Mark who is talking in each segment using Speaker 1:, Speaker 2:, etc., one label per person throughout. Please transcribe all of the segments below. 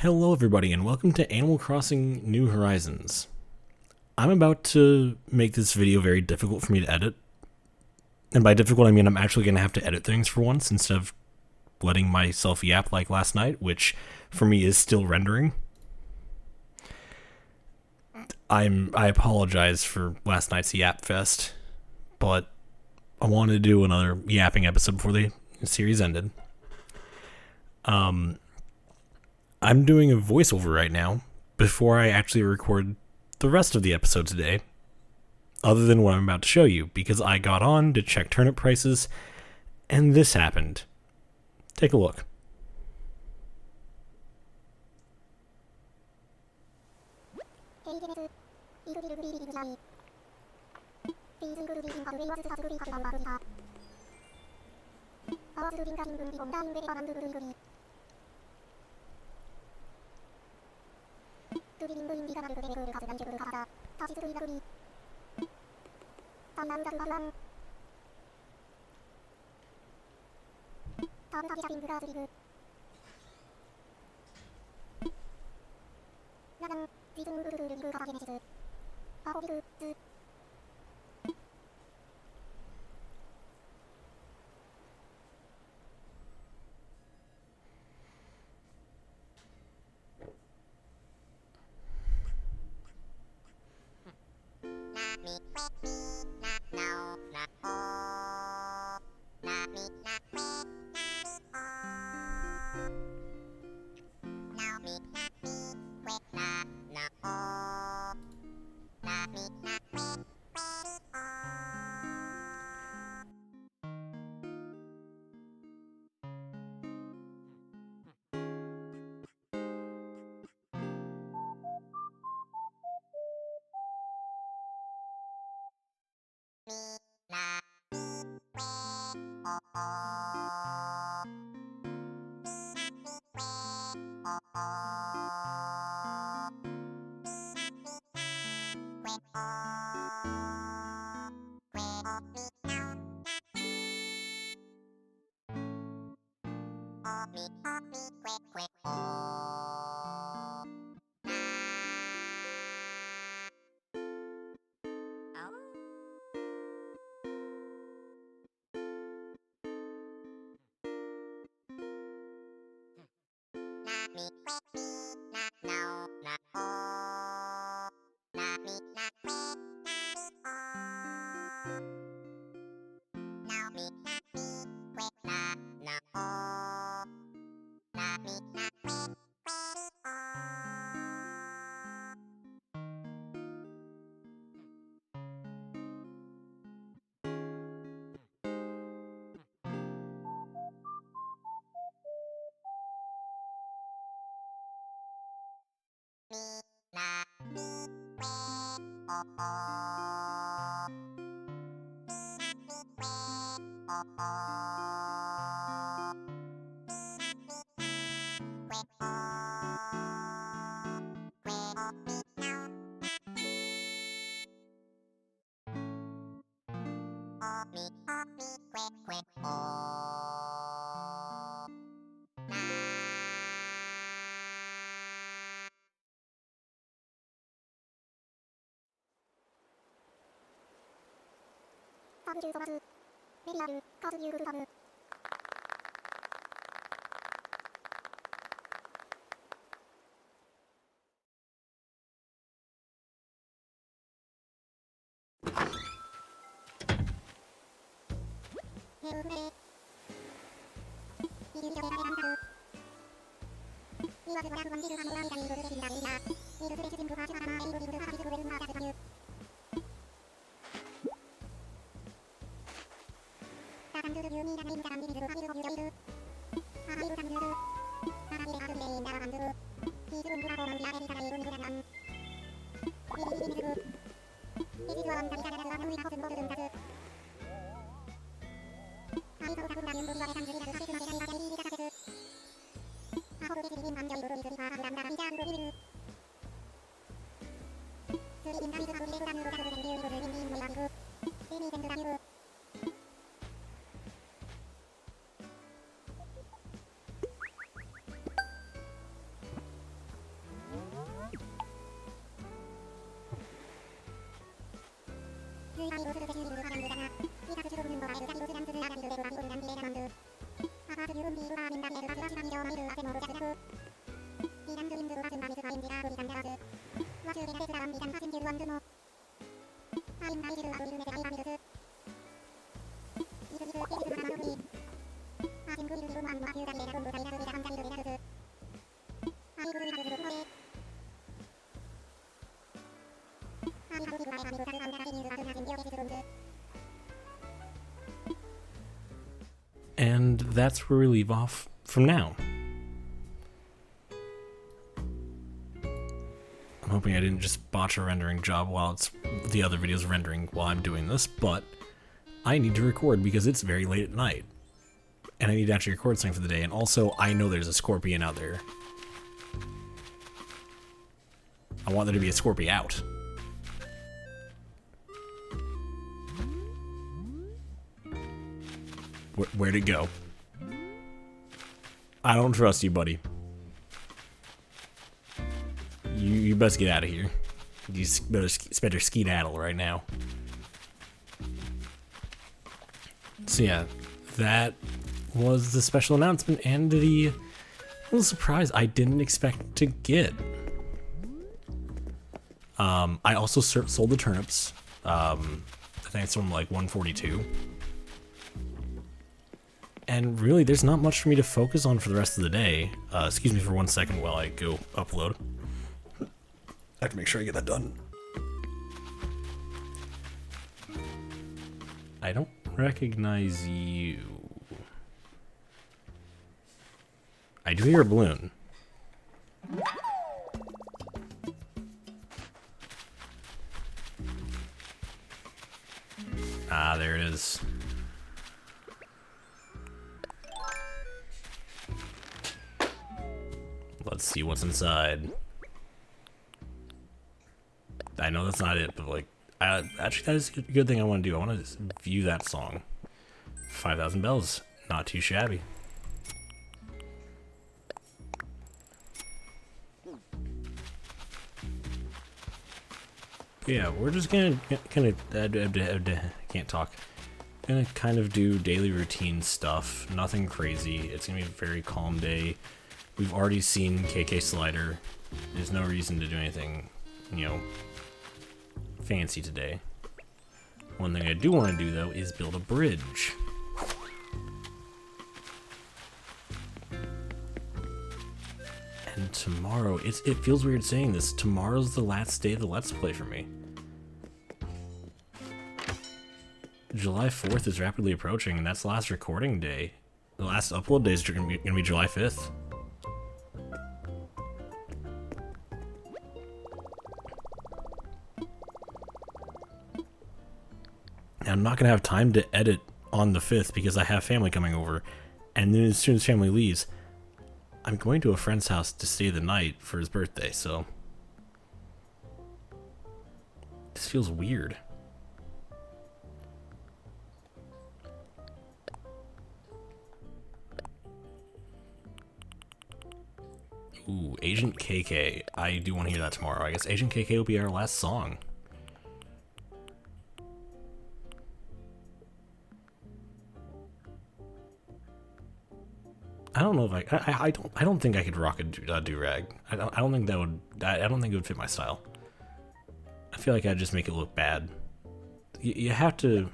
Speaker 1: Hello everybody and welcome to Animal Crossing New Horizons. I'm about to make this video very difficult for me to edit. And by difficult I mean I'm actually going to have to edit things for once instead of letting myself yap like last night, which for me is still rendering. I apologize for last night's yap fest, but I wanted to do another yapping episode before the series ended. I'm doing a voiceover right now before I actually record the rest of the episode today, other than what I'm about to show you, because I got on to check turnip prices, and this happened. Take a look. And that's where we leave off from now. I'm hoping I didn't just botch a rendering job while it's the other video's rendering while I'm doing this, but I need to record because it's very late at night. And I need to actually record something for the day, and also I know there's a scorpion out there. I want there to be a scorpion out. Where'd it go? I don't trust you, buddy. You best get out of here. You better skedaddle right now. So yeah, that was the special announcement and the little surprise I didn't expect to get. I also sold the turnips. I think it's from like 142. And really, there's not much for me to focus on for the rest of the day. Excuse me for 1 second while I go upload. I have to make sure I get that done. I don't recognize you. I do hear a balloon. Ah, there it is. Let's see what's inside. I know that's not it, but like, actually that is a good thing I want to do. I want to view that song. 5,000 bells, not too shabby. Yeah, we're just gonna kind of can't talk. Gonna kind of do daily routine stuff. Nothing crazy. It's gonna be a very calm day. We've already seen KK Slider. There's no reason to do anything, you know, fancy today. One thing I do want to do though is build a bridge. And tomorrow, it feels weird saying this, tomorrow's the last day of the Let's Play for me. July 4th is rapidly approaching, and that's the last recording day. The last upload day is gonna be July 5th. And I'm not gonna have time to edit on the 5th because I have family coming over, and then as soon as family leaves, I'm going to a friend's house to stay the night for his birthday, so this feels weird. Ooh, Agent KK. I do want to hear that tomorrow. I guess Agent KK will be our last song. I don't know if I don't think I could rock a do-rag. I don't think that would. I don't think it would fit my style. I feel like I'd just make it look bad. You have to.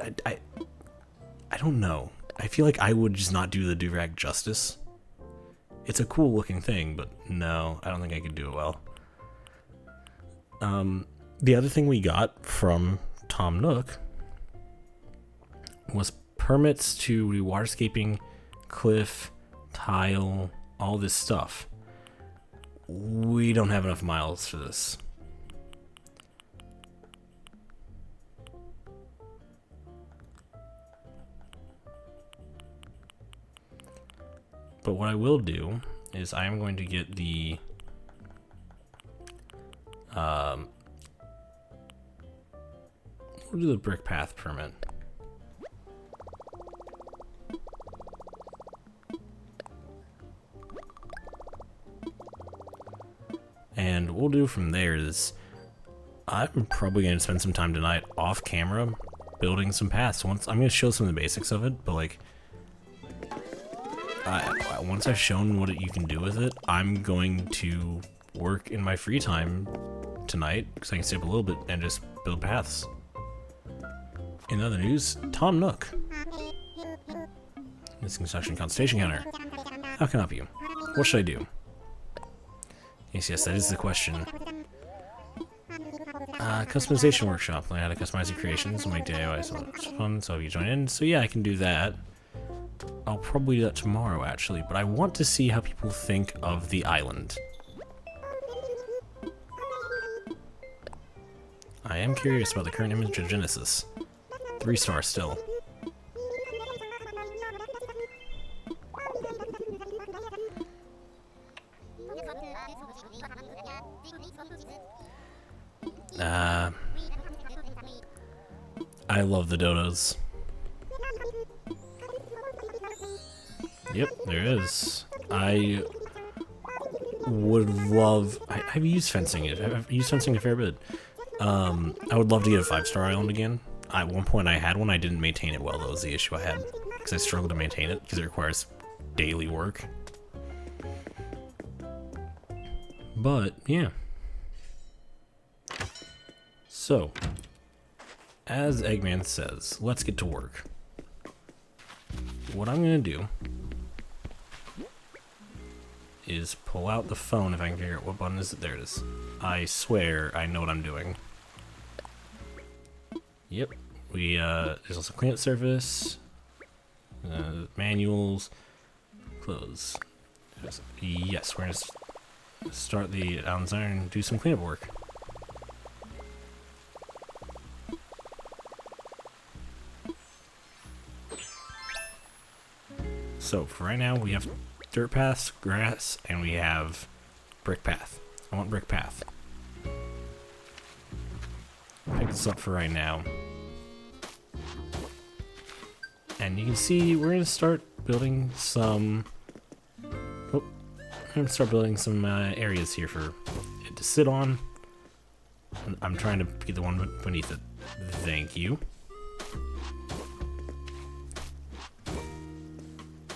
Speaker 1: I don't know. I feel like I would just not do the do-rag justice. It's a cool looking thing, but no, I don't think I could do it well. The other thing we got from Tom Nook was permits to do waterscaping, cliff, tile, all this stuff. We don't have enough miles for this. But what I will do is I am going to get the we'll do the brick path permit. And what we'll do from there is I'm probably going to spend some time tonight off camera building some paths. I'm going to show some of the basics of it, but like once I've shown what you can do with it, I'm going to work in my free time tonight, because I can stay up a little bit and just build paths. In other news, Tom Nook. This construction consultation counter. How can I help you? What should I do? Yes, that is the question. Customization workshop. Learn how to customize your creations and make DIYs fun, so if you join in. So yeah, I can do that. I'll probably do that tomorrow, actually, but I want to see how people think of the island. I am curious about the current image of Genesis. 3 stars still. I love the dodos. Yep, there is. I would love... I've used fencing. I've used fencing a fair bit. I would love to get a 5-star island again. At one point I had one, I didn't maintain it well. That was the issue I had. Because I struggled to maintain it, because it requires daily work. But, yeah. So, as Eggman says, let's get to work. What I'm going to do is pull out the phone if I can figure out what button is it. There it is. I swear I know what I'm doing. Yep. There's also cleanup service, manuals, close. Yes, we're going to start the Allen Iron and do some cleanup work. So, for right now, we have dirt paths, grass, and we have brick path. I want brick path. Pick this up for right now. And you can see we're going to start building some... Oh, we're going to start building some areas here for it to sit on. I'm trying to get the one beneath it. Thank you.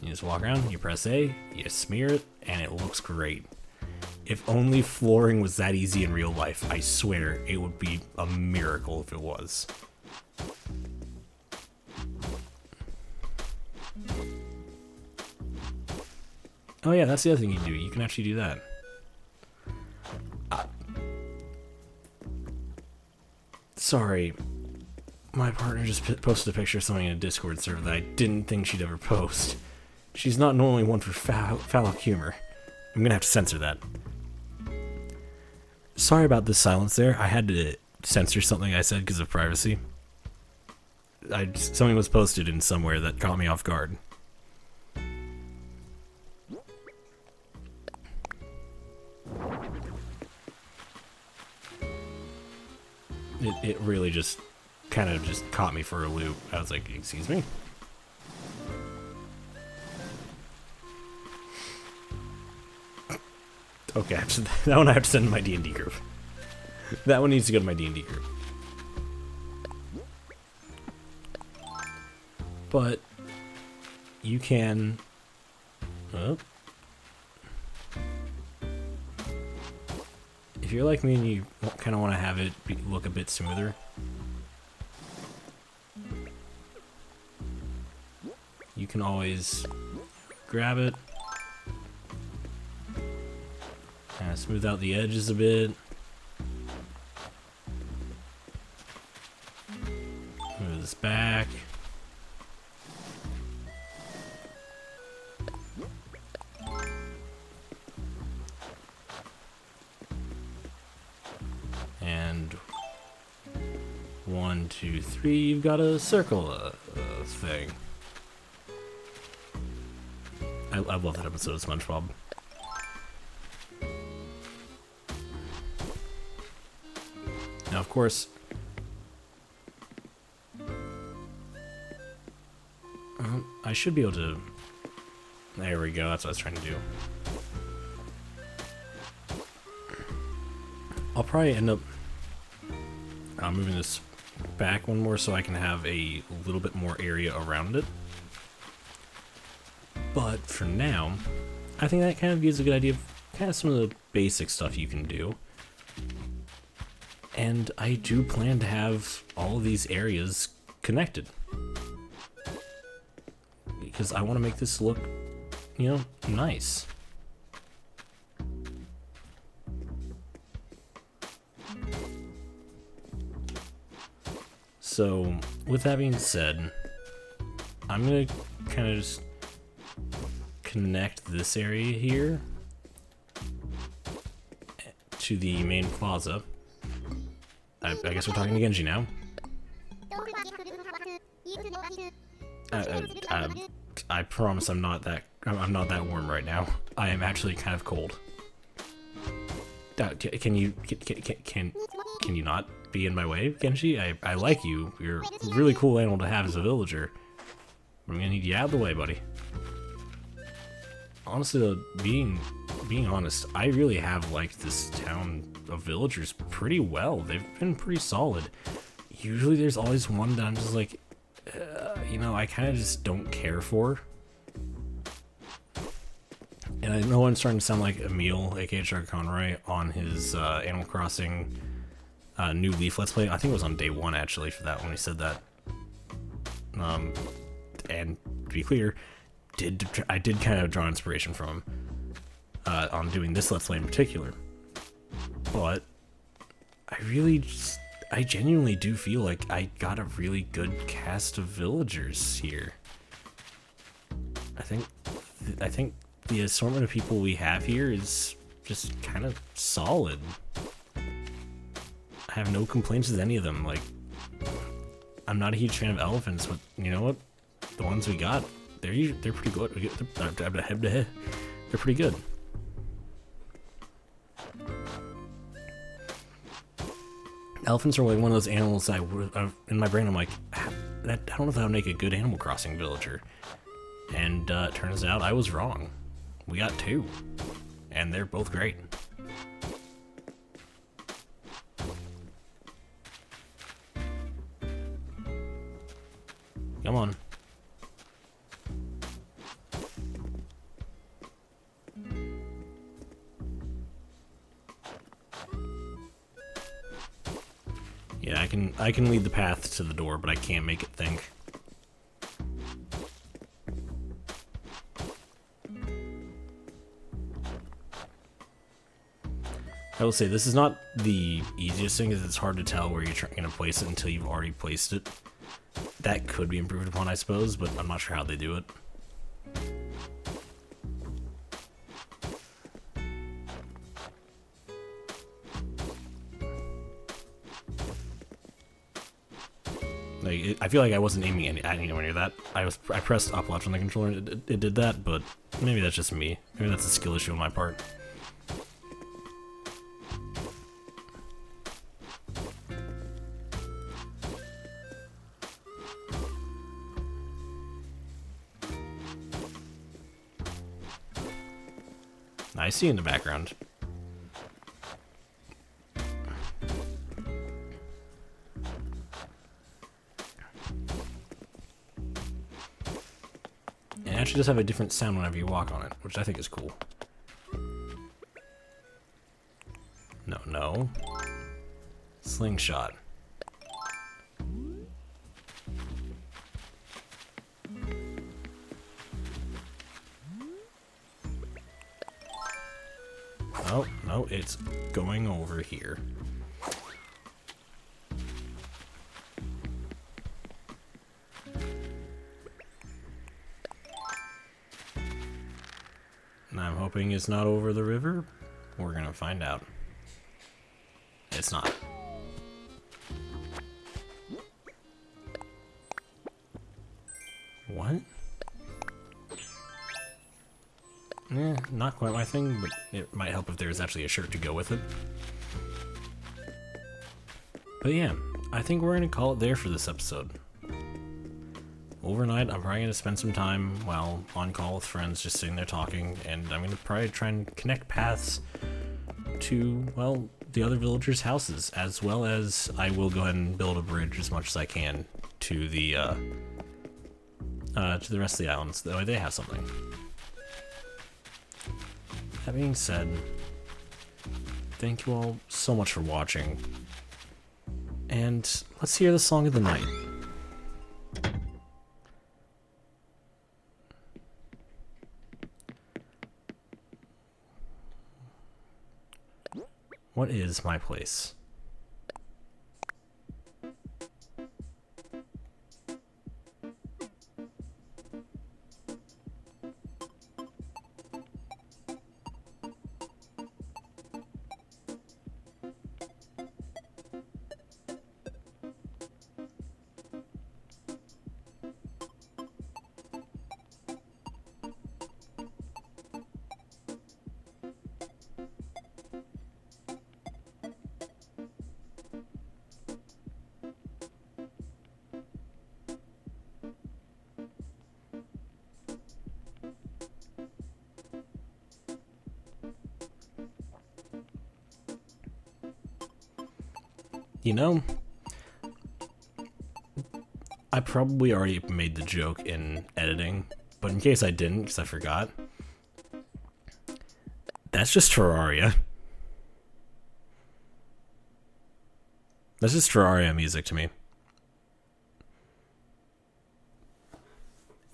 Speaker 1: You just walk around, you press A, you smear it, and it looks great. If only flooring was that easy in real life, I swear it would be a miracle if it was. Oh yeah, that's the other thing you can do. You can actually do that. Sorry. My partner just posted a picture of something in a Discord server that I didn't think she'd ever post. She's not normally one for foul humor. I'm gonna have to censor that. Sorry about the silence there. I had to censor something I said because of privacy. Something was posted in somewhere that caught me off guard. It really just kind of just caught me for a loop. I was like, excuse me? Okay, that one I have to send to my D&D group. That one needs to go to my D&D group. But you can... if you're like me and you kind of want to have it look a bit smoother, you can always grab it, kind of smooth out the edges a bit, move this back, and 1, 2, 3, you've got a circle thing. I love that episode of SpongeBob. Now, of course, I should be able to... There we go, that's what I was trying to do. I'll probably end up moving this back one more so I can have a little bit more area around it. But for now, I think that kind of gives a good idea of kind of some of the basic stuff you can do. And I do plan to have all of these areas connected, because I want to make this look, you know, nice. So, with that being said, I'm gonna kind of just connect this area here to the main plaza. I guess we're talking to Genji now. I promise I'm not that warm right now. I am actually kind of cold. Can you not be in my way, Genji? I like you. You're a really cool animal to have as a villager. I'm gonna need you out of the way, buddy. Honestly though, being honest, I really have liked this town of villagers pretty well. They've been pretty solid. Usually there's always one that I'm just like, you know, I kind of just don't care for. And I know I'm starting to sound like Emil, aka Shark Conroy, on his Animal Crossing New Leaf Let's Play. I think it was on day 1 actually for that when he said that. And to be clear, I did kind of draw inspiration from him on doing this Let's Play in particular. But I genuinely do feel like I got a really good cast of villagers here. I think the assortment of people we have here is just kind of solid. I have no complaints with any of them. Like, I'm not a huge fan of elephants, but you know what? The ones we got, they're pretty good. They're pretty good. Elephants are like one of those animals that in my brain I'm like, I don't know if that would make a good Animal Crossing villager. And turns out I was wrong. We got 2, and they're both great. Come on. Yeah, I can lead the path to the door, but I can't make it think. I will say, this is not the easiest thing, because it's hard to tell where you're trying to place it until you've already placed it. That could be improved upon, I suppose, but I'm not sure how they do it. Like, I feel like I wasn't aiming anywhere near that. I pressed up left on the controller and it did that, but maybe that's just me. Maybe that's a skill issue on my part. I see in the background. It actually does have a different sound whenever you walk on it, which I think is cool. No. Slingshot. Oh, no, it's going over here. And I'm hoping it's not over the river. We're gonna find out. It's not. What? Not quite my thing, but it might help if there's actually a shirt to go with it. But yeah, I think we're gonna call it there for this episode. Overnight, I'm probably gonna spend some time while on call with friends, just sitting there talking, and I'm gonna probably try and connect paths to, well, the other villagers' houses, as well as I will go ahead and build a bridge as much as I can to the rest of the islands. That way they have something. That being said, thank you all so much for watching. And let's hear the song of the night. What is my place? You know, I probably already made the joke in editing, but in case I didn't, because I forgot, that's just Terraria. That's just Terraria music to me.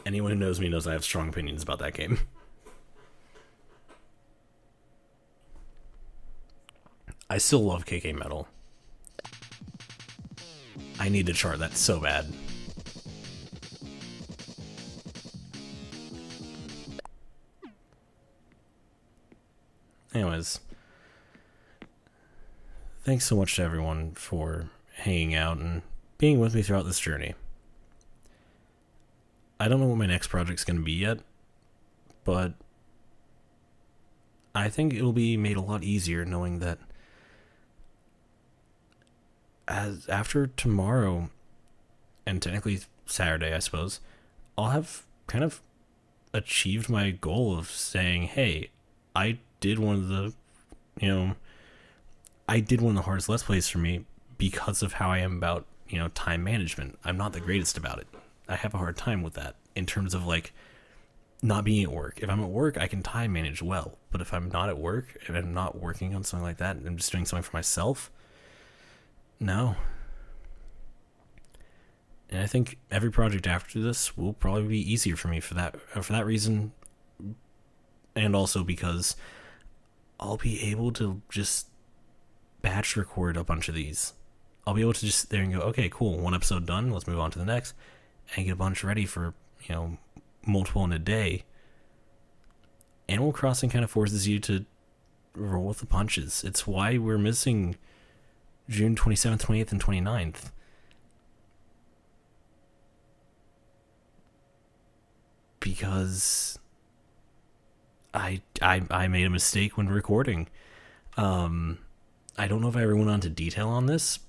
Speaker 1: Anyone who knows me knows I have strong opinions about that game. I still love KK Metal. I need to chart that so bad. Anyways, thanks so much to everyone for hanging out and being with me throughout this journey. I don't know what my next project's going to be yet, but I think it'll be made a lot easier knowing that after tomorrow, and technically Saturday, I suppose, I'll have kind of achieved my goal of saying, hey, I did one of the hardest Let's Plays for me because of how I am about, time management. I'm not the greatest about it. I have a hard time with that in terms of, like, not being at work. If I'm at work, I can time manage well. But if I'm not at work, if I'm not working on something like that, and I'm just doing something for myself, no. And I think every project after this will probably be easier for me for that reason, and also because I'll be able to just batch record a bunch of these. I'll be able to just sit there and go, okay, cool, one episode done, let's move on to the next, and get a bunch ready for, multiple in a day. Animal Crossing kind of forces you to roll with the punches. It's why we're missing June 27th, 28th, and 29th. Because I made a mistake when recording. I don't know if I ever went on to detail on this,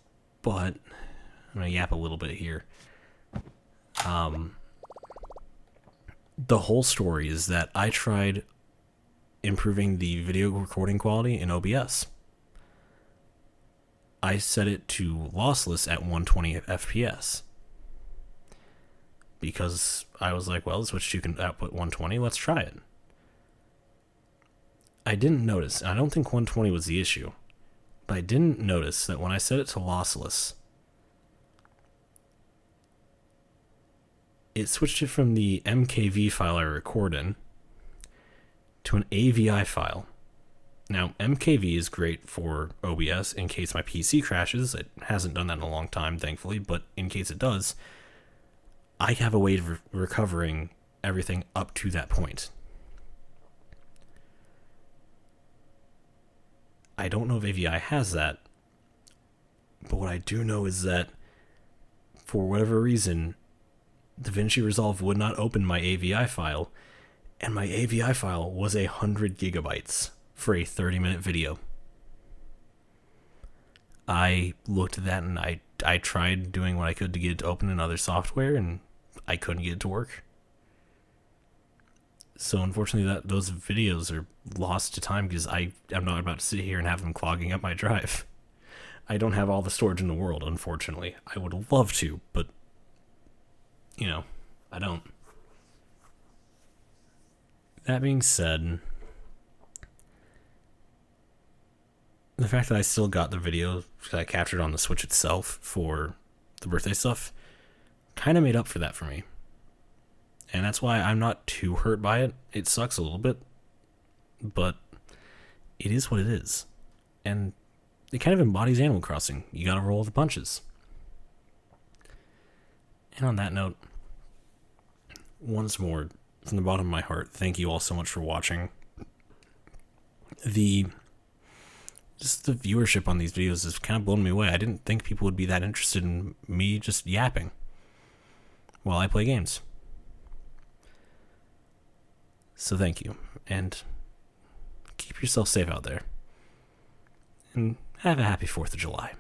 Speaker 1: but I'm going to yap a little bit here. The whole story is that I tried improving the video recording quality in OBS. I set it to lossless at 120 FPS. Because I was like, well, Switch 2 can output 120, let's try it. I didn't notice, and I don't think 120 was the issue, but I didn't notice that when I set it to lossless, it switched it from the MKV file I record in to an AVI file. Now, MKV is great for OBS in case my PC crashes. It hasn't done that in a long time, thankfully, but in case it does, I have a way of recovering everything up to that point. I don't know if AVI has that, but what I do know is that for whatever reason, DaVinci Resolve would not open my AVI file, and my AVI file was 100 gigabytes for a 30-minute video. I looked at that and I tried doing what I could to get it to open in other software, and I couldn't get it to work. So unfortunately, those videos are lost to time because I'm not about to sit here and have them clogging up my drive. I don't have all the storage in the world, unfortunately. I would love to, but, I don't. That being said, the fact that I still got the video that I captured on the Switch itself for the birthday stuff kind of made up for that for me. And that's why I'm not too hurt by it. It sucks a little bit, but it is what it is. And it kind of embodies Animal Crossing. You gotta roll with the punches. And on that note, once more, from the bottom of my heart, thank you all so much for watching. The viewership on these videos has kind of blown me away. I didn't think people would be that interested in me just yapping while I play games. So thank you, and keep yourself safe out there. And have a happy 4th of July.